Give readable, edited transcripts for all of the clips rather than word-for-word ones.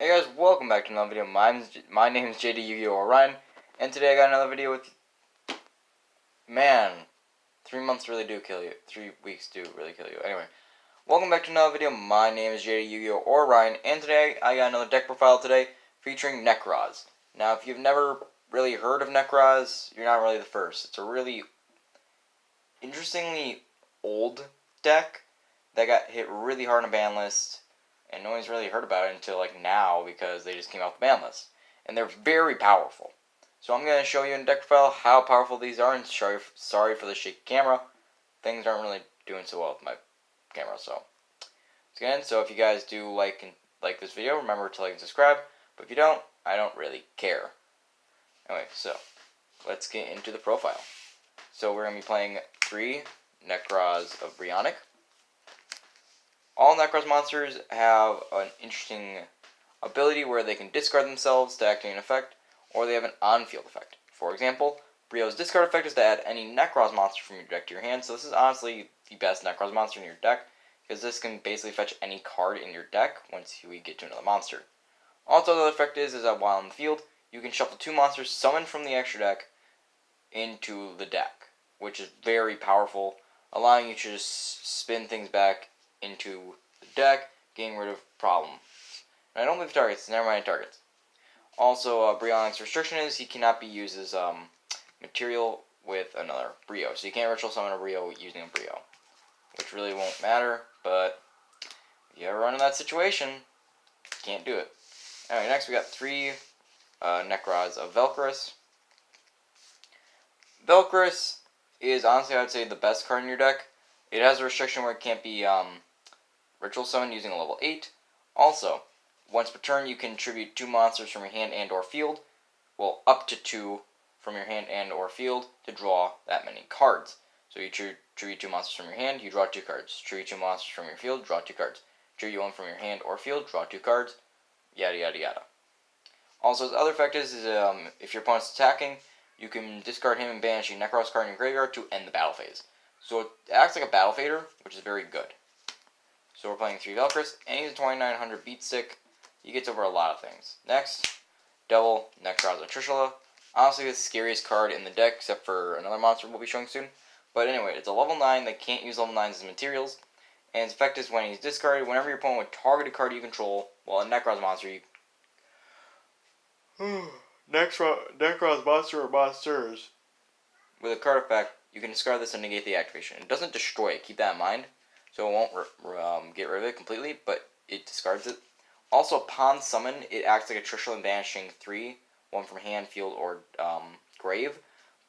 Hey guys, welcome back to another video. My name is JD Yu-Gi-Oh! Orion, and today I got another video with... Man, 3 months really do kill you. 3 weeks do really kill you. Anyway, welcome back to another video. My name is JD Yu-Gi-Oh! Orion, and today I got another deck profile today featuring Nekroz. Now, if you've never really heard of Nekroz, you're not really the first. It's a really interestingly old deck that got hit really hard on a ban list. And no one's really heard about it until like now because they just came off the ban list. And they're very powerful. So I'm going to show you in deck profile how powerful these are. And sorry for the shaky camera. Things aren't really doing so well with my camera. So again, so if you guys do like this video, remember to like and subscribe. But if you don't, I don't really care. Anyway, so let's get into the profile. So we're going to be playing 3 Nekroz of Brionac. All Nekroz monsters have an interesting ability where they can discard themselves to activate an effect, or they have an on-field effect. For example, Brio's discard effect is to add any Nekroz monster from your deck to your hand, so this is honestly the best Nekroz monster in your deck, because this can basically fetch any card in your deck once we get to another monster. Also, the other effect is that while on the field, you can shuffle 2 monsters summoned from the extra deck into the deck, which is very powerful, allowing you to just spin things back into the deck, getting rid of problems. And I don't believe targets, never mind targets. Also, Brionac's restriction is he cannot be used as material with another Brio. So you can't ritual summon a Brio using a Brio, which really won't matter, but if you ever run in that situation, you can't do it. Anyway, next we got 3 Nekroz of Velcris. Velcris is honestly, I would say, the best card in your deck. It has a restriction where it can't be ritual summon using a level 8. Also, once per turn, you can tribute 2 monsters from your hand and or field. Well, up to 2 from your hand and or field to draw that many cards. So you tribute 2 monsters from your hand, you draw 2 cards. Tribute 2 monsters from your field, draw 2 cards. Tribute 1 from your hand or field, draw 2 cards. Yada yada yada. Also, the other effect is if your opponent's attacking, you can discard him and banish a Nekroz card in your graveyard to end the battle phase. So it acts like a battle fader, which is very good. So we're playing 3 Velcris, and he's a 2900 beat stick. He gets over a lot of things. Next, double Nekroz of Trishula. Honestly, the scariest card in the deck, except for another monster we'll be showing soon. But anyway, it's a level 9 that can't use level 9s as materials. And its effect is when he's discarded, whenever your opponent would target a card you control, well, a Nekroz monster, you... Nekroz monster or monsters. With a card effect, you can discard this and negate the activation. It doesn't destroy it, keep that in mind. So it won't get rid of it completely, but it discards it. Also, upon summon, it acts like a Trishula and banishing 3, 1 from hand, field, or grave.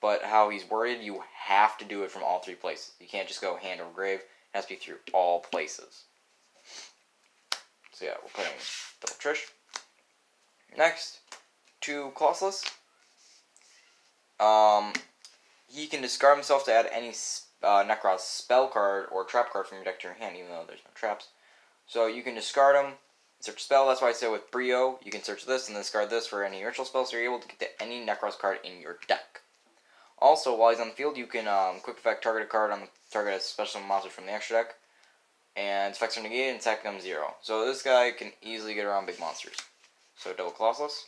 But how he's worded, you have to do it from all 3 places. You can't just go hand or grave. It has to be through all places. So yeah, we're playing double Trish. Next, 2 Colossus. He can discard himself to add any Nekroz spell card or trap card from your deck to your hand, even though there's no traps. So you can discard him, search a spell. That's why I say with Brio, you can search this and discard this for any ritual spell, so you're able to get to any Nekroz card in your deck. Also, while he's on the field, you can quick effect target a card on the target as special monster from the extra deck, and its effects are negated and attack becomes 0. So this guy can easily get around big monsters. So double Colossus.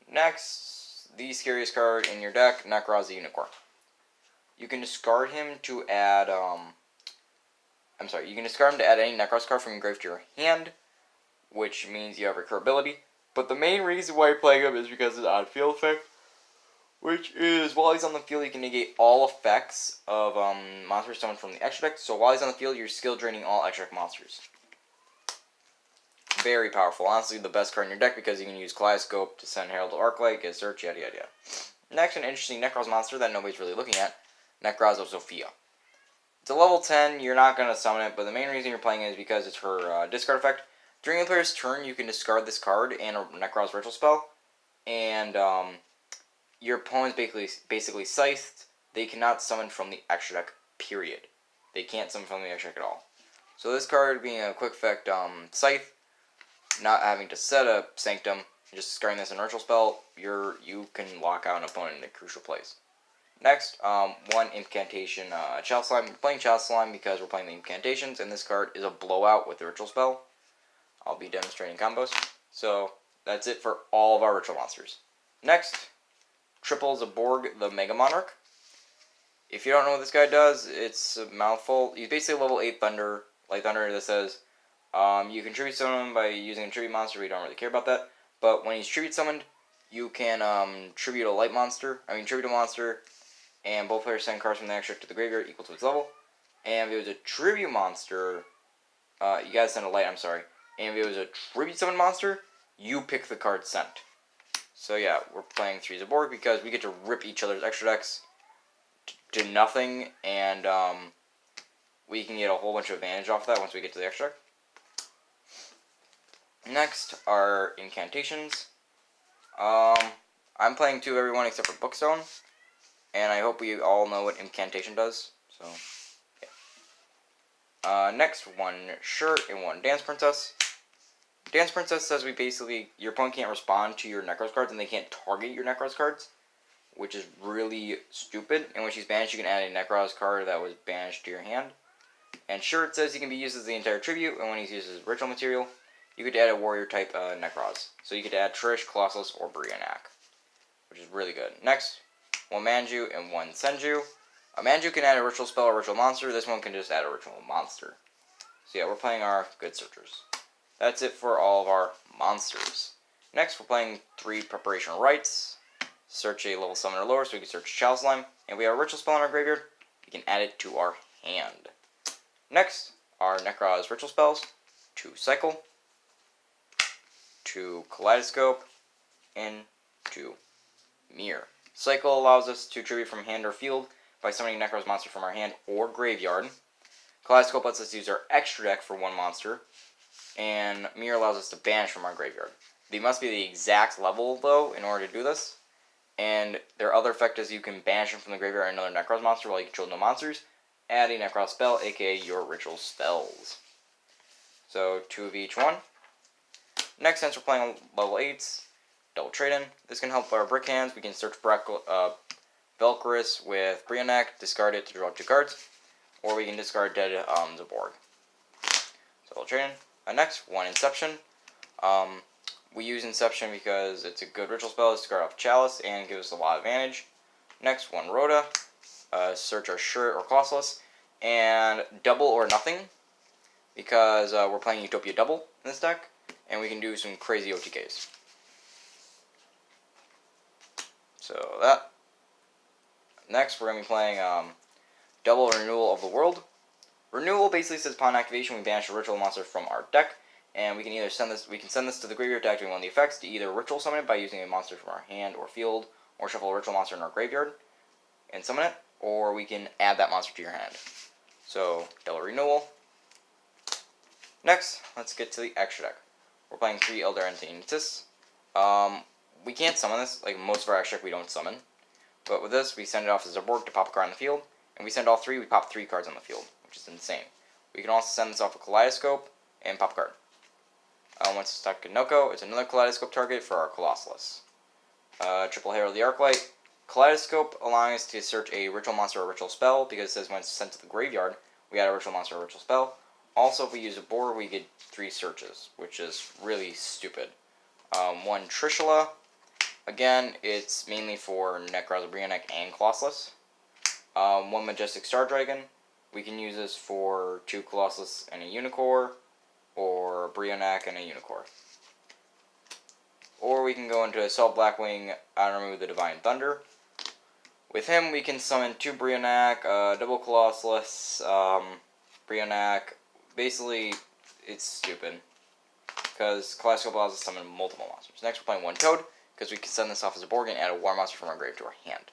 Next, the scariest card in your deck, Nekroz the Unicorn. You can discard him to add, you can discard him to add any Nekroz card from your grave to your hand, which means you have recurability. But the main reason why you're playing him is because of the on-field effect, which is while he's on the field, you can negate all effects of monsters summoned from the extra deck. So while he's on the field, you're skill draining all extra deck monsters. Very powerful. Honestly, the best card in your deck because you can use Kaleidoscope to send Herald to Arclight, get search, yada yada yada. Next, an interesting Nekroz monster that nobody's really looking at. Nekroz of Sophia. It's a level 10, you're not going to summon it, but the main reason you're playing it is because it's her discard effect. During the player's turn, you can discard this card and a Nekroz ritual spell, and your opponent's basically scythed. They cannot summon from the extra deck, period. They can't summon from the extra deck at all. So this card being a quick effect scythe, not having to set a Sanctum, just discarding this and ritual spell, you can lock out an opponent in a crucial place. Next, 1 incantation Chalice Slime. We're playing Chalice Slime because we're playing the incantations, and this card is a blowout with the ritual spell. I'll be demonstrating combos. So that's it for all of our ritual monsters. Next, triple Zaborg the Mega Monarch. If you don't know what this guy does, it's a mouthful. He's basically level 8 Thunder, Light Thunder, that says you can tribute summon him by using a tribute monster. We don't really care about that. But when he's tribute summoned, you can tribute a tribute a monster, and both players send cards from the extra to the graveyard equal to its level. And if it was a tribute monster, you guys send a light, I'm sorry. And if it was a tribute summon monster, you pick the card sent. So yeah, we're playing 3 Zaborg because we get to rip each other's extra decks to nothing, and we can get a whole bunch of advantage off of that once we get to the extra deck. Next are incantations. I'm playing 2 of everyone except for Bookstone, and I hope we all know what incantation does. So, yeah. Next, 1 Shirt and 1 Dance Princess. Dance Princess says your opponent can't respond to your Nekroz cards, and they can't target your Nekroz cards, which is really stupid. And when she's banished, you can add a Nekroz card that was banished to your hand. And Shirt says he can be used as the entire tribute, and when he's used as ritual material, you could add a warrior type Nekroz. So you could add Trish, Colossus, or Brionac, which is really good. Next, 1 Manju and 1 Senju. A Manju can add a ritual spell or ritual monster. This one can just add a ritual monster. So yeah, we're playing our good searchers. That's it for all of our monsters. Next, we're playing 3 Preparation Rites. Search a level 7 or lower, so we can search Chalice Slime. And we have a ritual spell in our graveyard. We can add it to our hand. Next, our Nekroz ritual spells. 2 Cycle, 2 Kaleidoscope, and 2 Mirror. Cycle allows us to tribute from hand or field by summoning Nekroz monster from our hand or graveyard. Kaleidoscope lets us use our extra deck for 1 monster. And Mirror allows us to banish from our graveyard. They must be the exact level, though, in order to do this. And their other effect is you can banish them from the graveyard and another Nekroz monster while you control no monsters. Add a Nekroz spell, aka your ritual spells. So, 2 of each one. Next, since we're playing level 8s, double trade-in. This can help our brick hands. We can search Velcris with Brionac, discard it to draw 2 cards. Or we can discard dead Zaborg. So, double trade-in. Next, 1 Inception. We use Inception because it's a good ritual spell to discard off Chalice and gives us a lot of advantage. Next, 1 Rhoda. Search our Shirt or Colossus. And double or nothing, because we're playing Utopia Double in this deck, and we can do some crazy OTKs. So that. Next, we're going to be playing Double Renewal of the World. Renewal basically says upon activation we banish a ritual monster from our deck, and we can either send this to the graveyard to activate one of the effects, to either ritual summon it by using a monster from our hand or field, or shuffle a ritual monster in our graveyard and summon it, or we can add that monster to your hand. So, double renewal. Next, let's get to the extra deck. We're playing 3 Elder Entities. We can't summon this. Like most of our extra deck, we don't summon. But with this, we send it off as a board to pop a card on the field. And we send all 3, we pop 3 cards on the field, which is insane. We can also send this off a Kaleidoscope and pop a card. Once it's stuck in Noko, it's another Kaleidoscope target for our Colossus. Triple Herald of the Arclight. Kaleidoscope allowing us to search a ritual monster or ritual spell, because it says when it's sent to the graveyard, we add a ritual monster or ritual spell. Also, if we use a board, we get 3 searches, which is really stupid. 1 Trishula. Again, it's mainly for Nekroz, Brionac, and Colossus. 1 Majestic Star Dragon. We can use this for 2 Colossus and a Unicorn, or Brionac and a Unicorn. Or we can go into Assault Blackwing and remove the Divine Thunder. With him, we can summon 2 Brionac, double Colossus, Brionac. Basically, it's stupid, because Kaleidoscope allows us to summon multiple monsters. Next, we're playing 1 Toad, because we can send this off as a board and add a war monster from our grave to our hand.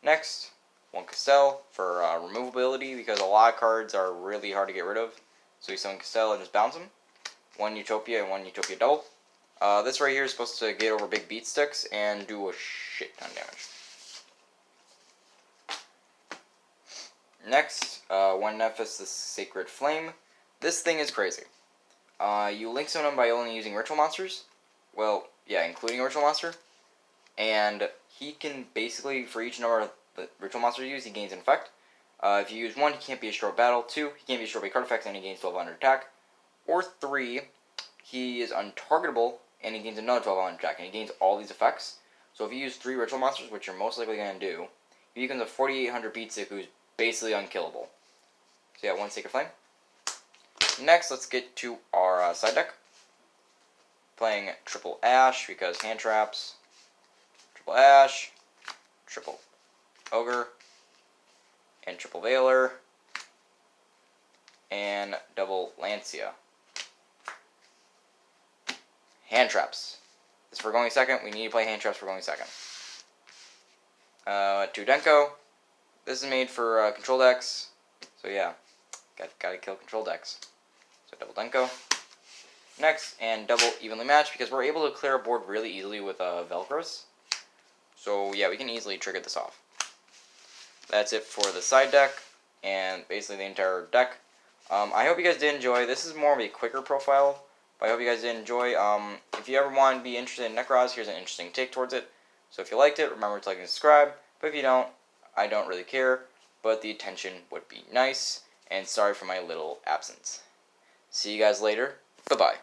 Next, 1 Castell for removability, because a lot of cards are really hard to get rid of. So we summon Castell and just bounce them. 1 Utopia and 1 Utopia Double. This right here is supposed to get over big beat sticks and do a shit ton of damage. Next, 1 Nephis, the Sacred Flame. This thing is crazy. You link summon by only using ritual monsters. Well, yeah, including a ritual monster. And he can basically, for each number of the ritual monsters you use, he gains an effect. If you use 1, he can't be destroyed by battle. 2, he can't be destroyed by card effects and he gains 1200 attack. Or 3, he is untargetable and he gains another 12 on attack, and he gains all these effects. So if you use 3 ritual monsters, which you're most likely going to do, he becomes a 4800 beat stick who's basically unkillable. So yeah, 1 Sacred Flame. Next, let's get to our side deck. Playing triple Ash because hand traps. Triple Ash, triple Ogre, and triple Veiler, and double Lancia. Hand traps. This for going second. We need to play hand traps for going second. 2 Denko. This is made for control decks. So yeah, gotta kill control decks. So double Denko. Next, and double Evenly Matched because we're able to clear a board really easily with Velcros. So yeah, we can easily trigger this off. That's it for the side deck and basically the entire deck. I hope you guys did enjoy. This is more of a quicker profile, but I hope you guys did enjoy. If you ever want to be interested in Nekroz, here's an interesting take towards it. So if you liked it, remember to like and subscribe. But if you don't, I don't really care. But the attention would be nice. And sorry for my little absence. See you guys later. Bye-bye.